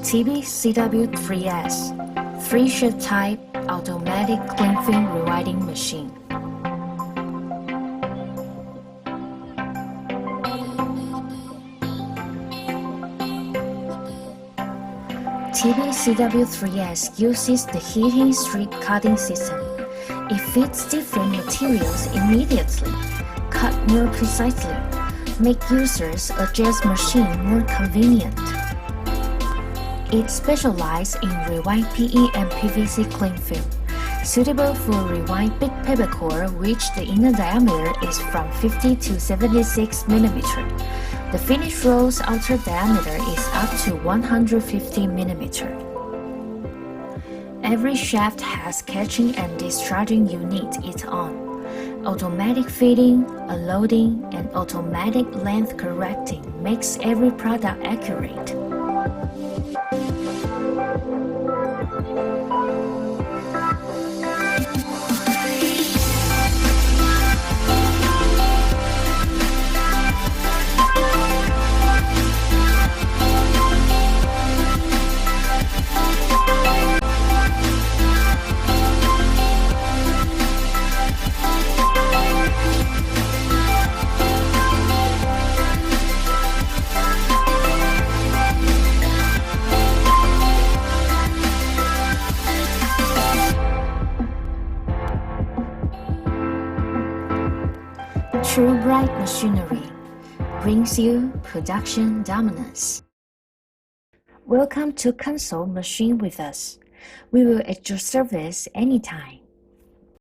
TB-CW-3S 3-shift type automatic cling film rewinding machine. TB-CW-3S uses the heating strip cutting system. It fits different materials immediately, cut more precisely, make users adjust machine more convenient. It specializes in rewind PE and PVC cling film, suitable for rewind big paper core, which the inner diameter is from 50 to 76 mm. The finished roll's outer diameter is up to 150 mm. Every shaft has catching and discharging unit its own, automatic fitting, unloading, and automatic length correcting makes every product accurate. TRU-BRITE machinery brings you production dominance. Welcome to console machine with us. We will at your service anytime.